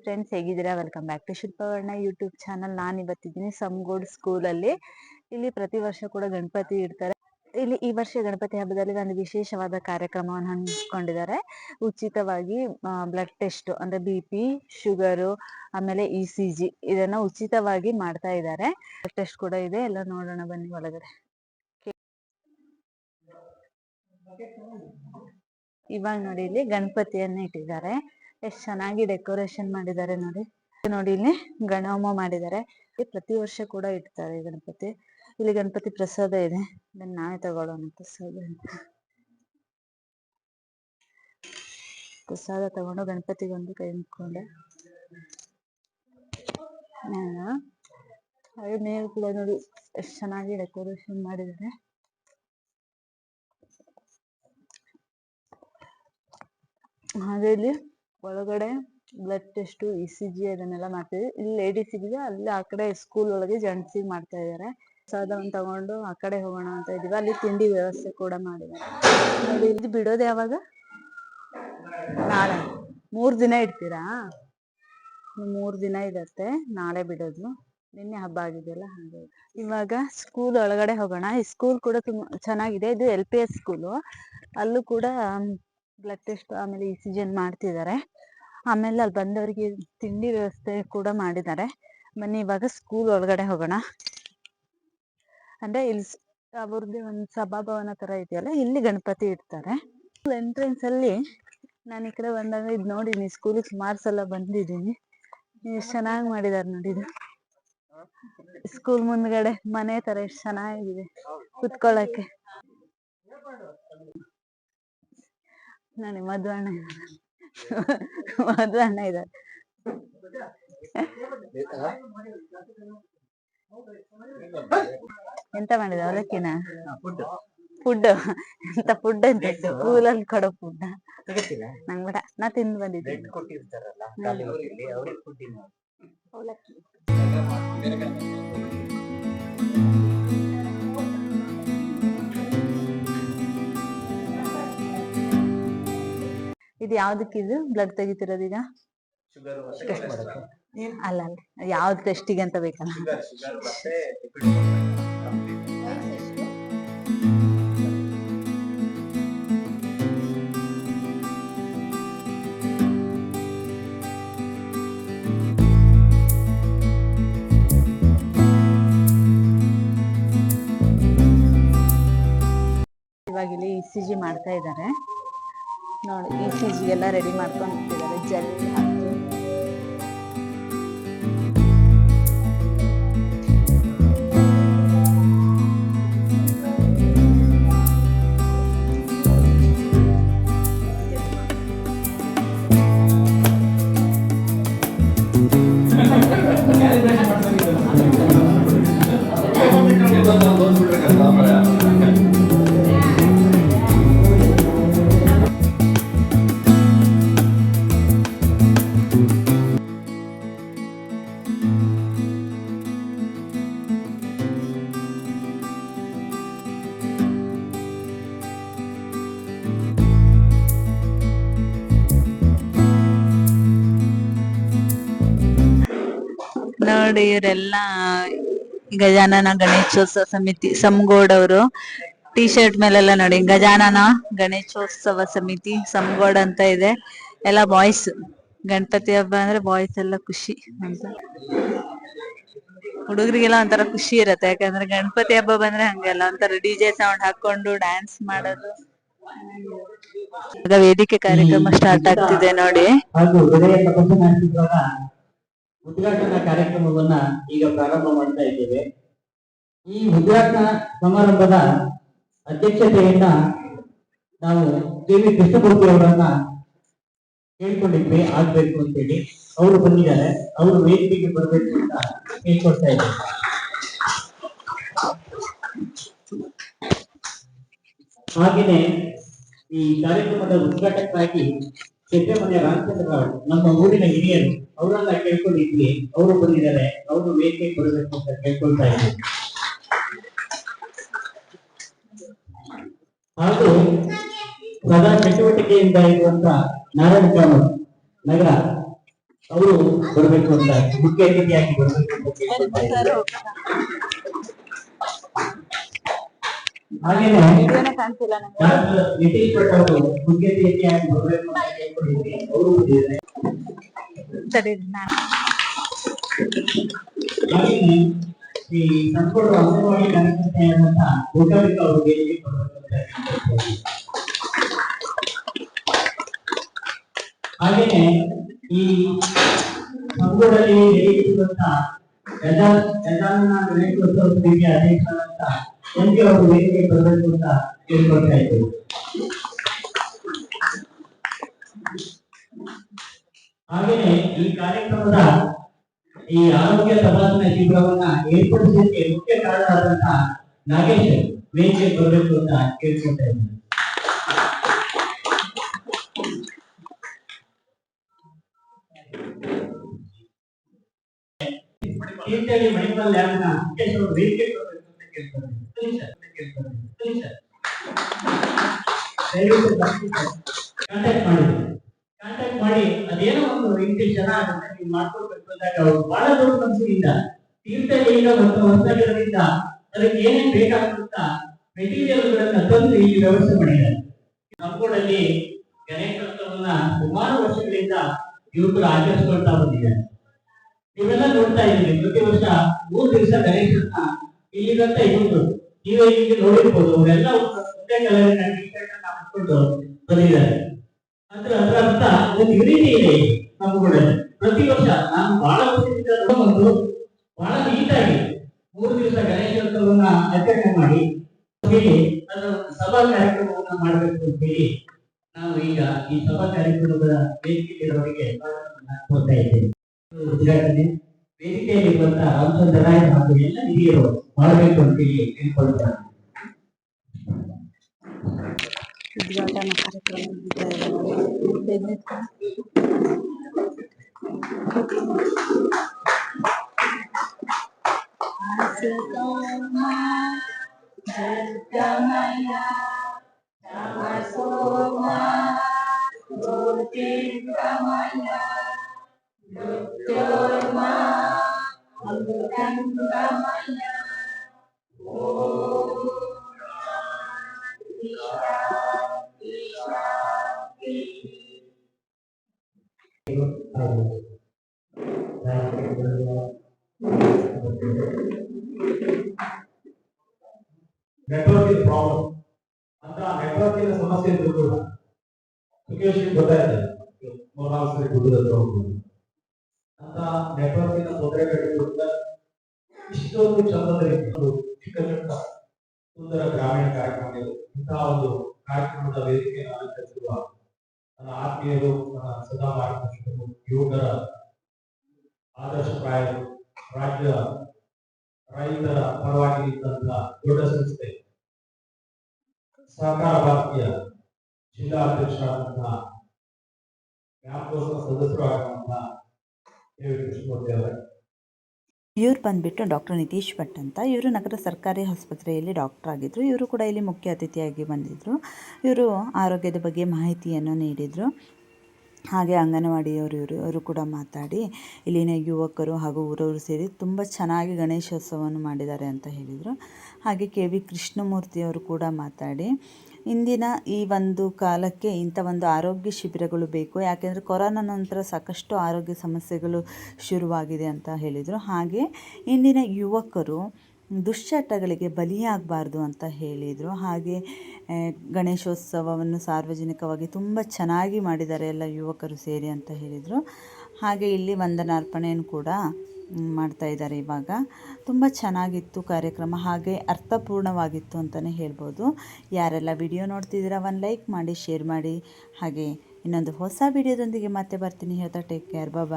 Friends, ಹೇಗಿದ್ದೀರಾ? Welcome back to Shilpavarna YouTube channel. ನಾನು ಇವತ್ತಿದ್ದೀನಿ ಸಮಗೋಡ್ ಸ್ಕೂಲಲ್ಲಿ. ಇಲ್ಲಿ ಪ್ರತಿ ವರ್ಷ ಕೂಡ ಗಣಪತಿ ಇಡ್ತಾರೆ. ಇಲ್ಲಿ ಈ ವರ್ಷ ಗಣಪತಿ ಹಬ್ಬದಲ್ಲಿ ಒಂದು ವಿಶೇಷವಾದ ಕಾರ್ಯಕ್ರಮವನ್ನು ಹಮ್ಮಿಕೊಂಡಿದ್ದಾರೆ. ಉಚಿತವಾಗಿ ಬ್ಲಡ್ ಟೆಸ್ಟ್ ಅಂದ್ರೆ BP, ಶುಗರು, ಆಮೇಲೆ ECG ಇದನ್ನ ಉಚಿತವಾಗಿ ಮಾಡ್ತಾ ಇದ್ದಾರೆ. ಬ್ಲಡ್ ಟೆಸ್ಟ್ ಕೂಡ ಇದೆ. ಎಲ್ಲ ನೋಡೋಣ ಬನ್ನಿ ಒಳಗಡೆ. ಇವಾಗ ನೋಡಿ, ಇಲ್ಲಿ ಗಣಪತಿಯನ್ನ ಇಟ್ಟಿದ್ದಾರೆ. ಎಷ್ಟು ಚೆನ್ನಾಗಿ ಡೆಕೋರೇಷನ್ ಮಾಡಿದ್ದಾರೆ ನೋಡಿ. ಇಲ್ಲಿ ಗಣಹೋಮ ಮಾಡಿದ್ದಾರೆ. ಪ್ರತಿ ವರ್ಷ ಕೂಡ ಇಡ್ತಾರೆ ಗಣಪತಿ. ಇಲ್ಲಿ ಗಣಪತಿ ಪ್ರಸಾದ ಇದೆ, ನಾವೇ ತಗೊಳ್ಳೋಣ ಪ್ರಸಾದ ತಗೊಂಡು ಗಣಪತಿಗೊಂದು ಕೈ ಮುಕ್ಕೊಂಡೆ. ಮೇಲೆ ಕೂಡ ನೋಡಿ ಎಷ್ಟು ಚೆನ್ನಾಗಿ ಡೆಕೋರೇಷನ್ ಮಾಡಿದ್ದಾರೆ. ಹಾಗೆ ಇಲ್ಲಿ ಒಳಗಡೆ ಬ್ಲಡ್ ಟೆಸ್ಟ್, ECG ಅದನ್ನೆಲ್ಲ ಮಾಡ್ತಿದ್ವಿ. ಇಲ್ಲಿ ಲೇಡೀಸಿಗೆ, ಅಲ್ಲಿ ಆ ಕಡೆ ಸ್ಕೂಲ್ ಒಳಗೆ ಜೆಂಟ್ಸಿಗೆ ಮಾಡ್ತಾ ಇದ್ದಾರೆ. ಪ್ರಸಾದವನ್ನು ತಗೊಂಡು ಆ ಕಡೆ ಹೋಗೋಣ ಅಂತ ಇದೀವಿ. ಅಲ್ಲಿ ತಿಂಡಿ ವ್ಯವಸ್ಥೆ ಕೂಡ ಮಾಡಿದ್ದಾರೆ. ಇದು ಬಿಡೋದು ಯಾವಾಗ? ನಾಳೆ. 3 ದಿನ ಇಡ್ತೀರಾ? 3 ದಿನ ಇರತ್ತೆ. ನಾಳೆ ಬಿಡೋದು. ನಿನ್ನೆ ಹಬ್ಬ ಆಗಿದೆಯಲ್ಲ ಹಾಗೆ. ಇವಾಗ ಸ್ಕೂಲ್ ಒಳಗಡೆ ಹೋಗೋಣ. ಈ ಸ್ಕೂಲ್ ಕೂಡ ತುಂಬಾ ಚೆನ್ನಾಗಿದೆ. ಇದು LPS ಸ್ಕೂಲು. ಅಲ್ಲೂ ಕೂಡ ಬ್ಲಡ್ ಟೆಸ್ಟ್ ಆಮೇಲೆ ECG ಮಾಡ್ತಿದ್ದಾರೆ. ಆಮೇಲೆ ಅಲ್ಲಿ ಬಂದವರಿಗೆ ತಿಂಡಿ ವ್ಯವಸ್ಥೆ ಕೂಡ ಮಾಡಿದ್ದಾರೆ. ಬನ್ನಿ ಇವಾಗ ಸ್ಕೂಲ್ ಒಳಗಡೆ ಹೋಗೋಣ. ಅಂದ್ರೆ ಇಲ್ಲಿ ಅವ್ರದ್ದು ಒಂದು ಸಭಾಭವನ ತರ ಇದೆಯಲ್ಲ, ಇಲ್ಲಿ ಗಣಪತಿ ಇಡ್ತಾರೆ. ಎಂಟ್ರೆನ್ಸ್ ಅಲ್ಲಿ ನಾನು ಈ ಕಡೆ ಬಂದಾಗ ಇದು ನೋಡಿದೀನಿ. ಸ್ಕೂಲಿಗೆ ಸುಮಾರು ಸಲ ಬಂದಿದ್ದೀನಿ. ಎಷ್ಟು ಚೆನ್ನಾಗಿ ಮಾಡಿದಾರೆ ನೋಡಿ. ಇದು ಸ್ಕೂಲ್ ಮುಂದ್ಗಡೆ ಮನೆ ತರ ಎಷ್ಟು ಚೆನ್ನಾಗಿದೆ ಕುತ್ಕೊಳ್ಳಕ್ಕೆ. ನೋಡಿ ಮಧು ಅಣ್ಣ ಇದ್ದಾರೆ. ಎಂತ ಮಾಡಿದ? ಅವಲಕ್ಕಿನ ಫುಡ್? ಎಂತ ಫುಡ್ ಅಂತ ಸ್ಕೂಲಲ್ಲಿ ಕೊಡೋ ಫುಡ್? ನಂಗೆ ಬೇಡ, ನಾ ತಿಂದು ಬಂದಿದ್ದೆ. ಇದು ಯಾವ್ದಕ್ಕಿದು ಬ್ಲಡ್ ತೆಗಿತಿರೋದೀಗ? ಅಲ್ಲ ಯಾವ್ದು ಟೆಸ್ಟಿಗೆ ಅಂತ ಬೇಕಲ್ಲ? ಇವಾಗ ಇಲ್ಲಿ ECG ಮಾಡ್ತಾ ಇದ್ದಾರೆ ನೋಡಿ. ECG ಎಲ್ಲ ರೆಡಿ ಮಾಡ್ಕೊಂಡು ಹೋಗ್ತಿದ್ದಾರೆ. ಜೆಲ್ ಹಾಕಿ ನೋಡಿ. ಇವರೆಲ್ಲ ಗಜಾನನ ಗಣೇಶೋತ್ಸವ ಸಮಿತಿ ಸಮಗೋಡ್ ಅವರು. ಟಿ ಶರ್ಟ್ ಮೇಲೆಲ್ಲ ನೋಡಿ ಗಜಾನನ ಗಣೇಶೋತ್ಸವ ಸಮಿತಿ ಸಮಗೋಡ್ ಅಂತ ಇದೆ. ಎಲ್ಲ ಬಾಯ್ಸ್. ಗಣಪತಿ ಹಬ್ಬ ಅಂದ್ರೆ ಬಾಯ್ಸ್ ಎಲ್ಲ ಖುಷಿ ಅಂತ. ಹುಡುಗರಿಗೆಲ್ಲ ಒಂಥರ ಖುಷಿ ಇರತ್ತೆ, ಯಾಕಂದ್ರೆ ಗಣಪತಿ ಹಬ್ಬ ಬಂದ್ರೆ ಹಂಗೆಲ್ಲ ಒಂಥರ DJ ಸೌಂಡ್ ಹಾಕೊಂಡು ಡ್ಯಾನ್ಸ್ ಮಾಡೋದು. ವೇದಿಕೆ ಕಾರ್ಯಕ್ರಮ ಸ್ಟಾರ್ಟ್ ಆಗ್ತಿದೆ ನೋಡಿ. ಉದ್ಘಾಟನಾ ಕಾರ್ಯಕ್ರಮವನ್ನ ಈಗ ಪ್ರಾರಂಭ ಮಾಡ್ತಾ ಇದ್ದೇವೆ. ಈ ಉದ್ಘಾಟನಾ ಸಮಾರಂಭದ ಅಧ್ಯಕ್ಷತೆಯನ್ನ ನಾವು KV ಕೃಷ್ಣಮೂರ್ತಿ ಅವರನ್ನ ಕೇಳ್ಕೊಂಡಿದ್ವಿ ಆಗ್ಬೇಕು ಅಂತೇಳಿ. ಅವರು ಬಂದಿದ್ದಾರೆ. ಅವರು ವೇದಿಕೆಗೆ ಬರಬೇಕು ಅಂತ ಕೇಳ್ಕೊಳ್ತಾ ಇದ್ದಾರೆ. ಹಾಗೆಯೇ ಈ ಕಾರ್ಯಕ್ರಮದ ಉದ್ಘಾಟಕರಾಗಿ ಮನೆಯ ರಾಮಚಂದ್ರ ನಮ್ಮ ಊರಿನ ಹಿರಿಯರು, ಅವರೆಲ್ಲ ಕೇಳ್ಕೊಂಡಿದ್ವಿ. ಅವರು ಬಂದಿದ್ದಾರೆ. ಅವರು ವೇದಿಕೆಗೆ ಬರಬೇಕು ಅಂತ ಕೇಳ್ಕೊಳ್ತಾ ಇದ್ವಿ. ಹಾಗೂ ಸದಾ ಚಟುವಟಿಕೆಯಿಂದ ಇರುವಂತ ನಾರಾಯಣ ಕಾಮತ್ ನಗರ ಅವರು ಬರಬೇಕು ಅಂತ ಮುಖ್ಯ ಅತಿಥಿಯಾಗಿ ಬರಬೇಕು ಅಂತ ಕೇಳ್ಕೊಳ್ತಾ ಇದ್ದಾರೆ. ಹಾಗೇನೆ ಕಾಣ್ತಿಲ್ಲ ನಂಗೆ. ಡಾಕ್ಟರ್ ನಿತೀಶ್ ಭಟ್ ಅವರು ಮುಖ್ಯ ಅತಿಥಿಯಾಗಿ ಬರಬೇಕು ಅಂತ ಕೇಳ್ಕೊಂಡಿದ್ವಿ, ಅವರು ಬಂದಿದ್ದಾರೆ. ಹಾಗೇನೆ ಈ ಸಂಪೂರ್ಣ ಅಂಗನವಾಡಿ ಕಾರ್ಯಕರ್ತೆಯಾದಂತ ಗೋಕಾಲಿಕ ಅವರು ವೇದಿಕೆ ಬರಬೇಕು ಅಂತ ಕೇಳ್ಕೊಳ್ತೀವಿ. ಹಾಗೇನೆ ಈ ಸಂಘದಲ್ಲಿ ನಡೆಯುತ್ತಿರುವಂತ ಗಜಾನನ ಗಣೇಶೋತ್ಸವ ಸಮಿತಿಯ ಅಧ್ಯಕ್ಷರಾದಂತ ಎಂಕೆ ಅವರು ವೇದಿಕೆ ಬರಬೇಕು ಅಂತ ಕೇಳ್ಕೊಳ್ತಾ ಇದ್ದೇವೆ. ಹಾಗೇನೆ ಈ ಕಾರ್ಯಕ್ರಮದ ಈ ಆರೋಗ್ಯ ತಪಾಸಣಾ ಶಿಬಿರವನ್ನ ಏರ್ಪಡಿಸಲಿಕ್ಕೆ ಮುಖ್ಯ ಕಾರಣರಾದಂತ ನಾಗೇಶ್ ವೇದಿಕೆ ಬರಬೇಕು ಅಂತ ಕೇಳ್ಕೊಳ್ತಾ ಇದ್ದೇವೆ. ತೀರ್ಥಹಳ್ಳಿ ಮೆಡಿಕಲ್ ಲ್ಯಾಬ್ನ ಮುಖ್ಯಸ್ಥರು ವೇದಿಕೆ ಬರಬೇಕು ಅಂತ ಕೇಳ್ಕೊಳ್ತೇವೆ. ದಯವಿಟ್ಟು ಕಾಂಟ್ಯಾಕ್ಟ್ ಮಾಡಿ ಅದೇನೋ ಒಂದು ಇನ್ಫೆಕ್ಷನ್ ಆಗುತ್ತೆ ನೀವು ಮಾಡ್ಕೊಳ್ಬೇಕು ಅಂದಾಗ ಅವರು ಬಹಳ ದೊಡ್ಡ ಮನಸ್ಸಿನಿಂದ ತೀರ್ಥಹಳ್ಳಿಯಿಂದ ಮತ್ತು ಹೊಸನಗರದಿಂದ ಅದಕ್ಕೆ ಏನೇನು ಬೇಕಾಗುತ್ತಾ ಮೆಟೀರಿಯಲ್ಗಳನ್ನ ತಂದು ಇಲ್ಲಿ ವ್ಯವಸ್ಥೆ ಮಾಡಿದ್ದಾರೆ. ನಮ್ಮೂರಲ್ಲಿ ಗಣೇಶೋತ್ಸವನ್ನ ಸುಮಾರು ವರ್ಷಗಳಿಂದ ಯುವಕರು ಆಚರಿಸ್ಕೊಳ್ತಾ ಬಂದಿದ್ದಾರೆ. ನೀವೆಲ್ಲ ನೋಡ್ತಾ ಇದ್ದೀವಿ, ಪ್ರತಿ ವರ್ಷ 3 ದಿವಸ ಗಣೇಶನ್ನ ಇಲ್ಲಿಗಂತ ಇವರು ನೀವೇ ಇಲ್ಲಿ ನೋಡಿರ್ಬೋದು. ಅವರೆಲ್ಲ ಒಂದೇ ಕಲರಿನ ಟಿ-ಶರ್ಟ್ ಹಾಕೊಂಡು ಬಂದಿದ್ದಾರೆ. ಅದರ ಅರ್ಥ ಒಂದು ಯೂನಿಟಿ ಇದೆ ನಮ್ಮೂರಲ್ಲಿ. ಪ್ರತಿ ವರ್ಷ ನಾನು ಬಹಳ ವರ್ಷದಿಂದ ಒಂದು ಬಹಳ ನೀಟಾಗಿ 3 ದಿವಸ ಗಣೇಶೋತ್ಸವನ್ನ ಆಚರಣೆ ಮಾಡಿ ಅದರ ಸಭಾ ಕಾರ್ಯಕ್ರಮವನ್ನ ಮಾಡಬೇಕು ಅಂತ ಹೇಳಿ ನಾವು ಈಗ ಈ ಸಭಾ ಕಾರ್ಯಕ್ರಮದ ವೇದಿಕೆಯವರಿಗೆ ಕೊಡ್ತಾ ಇದ್ದೇವೆ. ಉದ್ಘಾಟನೆ ವೇದಿಕೆಯಲ್ಲಿರುವಂತಹ ರಾಮಚಂದ್ರ ರಾಯ್ ಹಾಗೂ ಎಲ್ಲ ಹಿರಿಯರು ಮಾಡಬೇಕು ಅಂತ ಹೇಳಿ ಕೇಳ್ಕೊಳ್ತಾರೆ. ಉದ್ಘಾಟನಾ ಕಾರ್ಯಕ್ರಮ ನೆಟ್ವರ್ಕಿಂಗ್ ಪ್ರಾಬ್ಲಮ್ ಅಂತ ನೆಟ್ವರ್ಕಿನ ಸಮಸ್ಯೆ ಇದ್ರು ಕೂಡ ಸಿಚುವೇಶನ್ ಗೊತ್ತಾಯ್ತು. 3-4 ಸರಿ ಗುಡ್ಡದ ಹೋಗ್ಬೋದು ಅಂತ ನೆಟ್ವರ್ಕಿನ ತೊಂದರೆಗಳಿಗೂ ಕೂಡ ಇಷ್ಟೊಂದು ಚಂದದಲ್ಲಿ ಚಿಕ್ಕ ಸುಂದರ ಗ್ರಾಮೀಣ ಕಾರ್ಯಕ್ರಮ ಇದು. ಇಂತಹ ಒಂದು ಕಾರ್ಯಕ್ರಮದ ವೇದಿಕೆಯನ್ನು ಅಲಂಕರಿಸಿರುವ ನನ್ನ ಆತ್ಮೀಯರು, ನನ್ನ ಸದಾ ಮಾರ್ಗದರ್ಶಕರು, ಯುವಕರ ಆದರ್ಶಪ್ರಾಯರು, ರಾಜ್ಯ ರೈತರ ಪರವಾಗಿ ನಿಂತಹ ದೊಡ್ಡ ಸಂಸ್ಥೆ ಸಹಕಾರ ಭಾರತೀಯ ಜಿಲ್ಲಾ ಅಧ್ಯಕ್ಷರಾದಂತಹ ವ್ಯಾಪಕೋತ್ಸವ ಸದಸ್ಯರು ಆಗಿರುವಂತಹ ಕೃಷ್ಣಮೂರ್ತಿ ಅವರೇ. ಇವ್ರು ಬಂದುಬಿಟ್ಟು ಡಾಕ್ಟರ್ ನಿತೀಶ್ ಭಟ್ ಅಂತ. ಇವರು ನಗರ ಸರ್ಕಾರಿ ಆಸ್ಪತ್ರೆಯಲ್ಲಿ ಡಾಕ್ಟರ್ ಆಗಿದ್ದರು. ಇವರು ಕೂಡ ಇಲ್ಲಿ ಮುಖ್ಯ ಅತಿಥಿಯಾಗಿ ಬಂದಿದ್ದರು. ಇವರು ಆರೋಗ್ಯದ ಬಗ್ಗೆ ಮಾಹಿತಿಯನ್ನು ನೀಡಿದರು. ಹಾಗೆ ಅಂಗನವಾಡಿಯವರು ಇವರು ಕೂಡ ಮಾತಾಡಿ ಇಲ್ಲಿನ ಯುವಕರು ಹಾಗೂ ಊರವರು ಸೇರಿ ತುಂಬ ಚೆನ್ನಾಗಿ ಗಣೇಶೋತ್ಸವವನ್ನು ಮಾಡಿದ್ದಾರೆ ಅಂತ ಹೇಳಿದರು. ಹಾಗೆ ಕೆ.ವಿ. ಕೃಷ್ಣಮೂರ್ತಿಯವರು ಕೂಡ ಮಾತಾಡಿ ಇಂದಿನ ಈ ಒಂದು ಕಾಲಕ್ಕೆ ಇಂಥ ಒಂದು ಆರೋಗ್ಯ ಶಿಬಿರಗಳು ಬೇಕು, ಯಾಕೆಂದರೆ ಕೊರೋನಾ ನಂತರ ಸಾಕಷ್ಟು ಆರೋಗ್ಯ ಸಮಸ್ಯೆಗಳು ಶುರುವಾಗಿದೆ ಅಂತ ಹೇಳಿದರು. ಹಾಗೆ ಇಂದಿನ ಯುವಕರು ದುಶ್ಚಟಗಳಿಗೆ ಬಲಿಯಾಗಬಾರ್ದು ಅಂತ ಹೇಳಿದರು. ಹಾಗೆ ಗಣೇಶೋತ್ಸವವನ್ನು ಸಾರ್ವಜನಿಕವಾಗಿ ತುಂಬ ಚೆನ್ನಾಗಿ ಮಾಡಿದ್ದಾರೆ ಎಲ್ಲ ಯುವಕರು ಸೇರಿ ಅಂತ ಹೇಳಿದರು. ಹಾಗೆ ಇಲ್ಲಿ ವಂದನಾರ್ಪಣೆಯನ್ನು ಕೂಡ ಮಾಡ್ತಾಯಿದ್ದಾರೆ. ಇವಾಗ ತುಂಬ ಚೆನ್ನಾಗಿತ್ತು ಕಾರ್ಯಕ್ರಮ, ಹಾಗೆ ಅರ್ಥಪೂರ್ಣವಾಗಿತ್ತು ಅಂತಲೇ ಹೇಳ್ಬೋದು. ಯಾರೆಲ್ಲ ವಿಡಿಯೋ ನೋಡ್ತಿದ್ದೀರಾ ಒಂದು ಲೈಕ್ ಮಾಡಿ, ಶೇರ್ ಮಾಡಿ. ಹಾಗೆ ಇನ್ನೊಂದು ಹೊಸ ವಿಡಿಯೋದೊಂದಿಗೆ ಮತ್ತೆ ಬರ್ತೀನಿ. ಹೇಳ್ತಾ ಟೇಕ್ ಕೇರ್, ಬಾಯ್.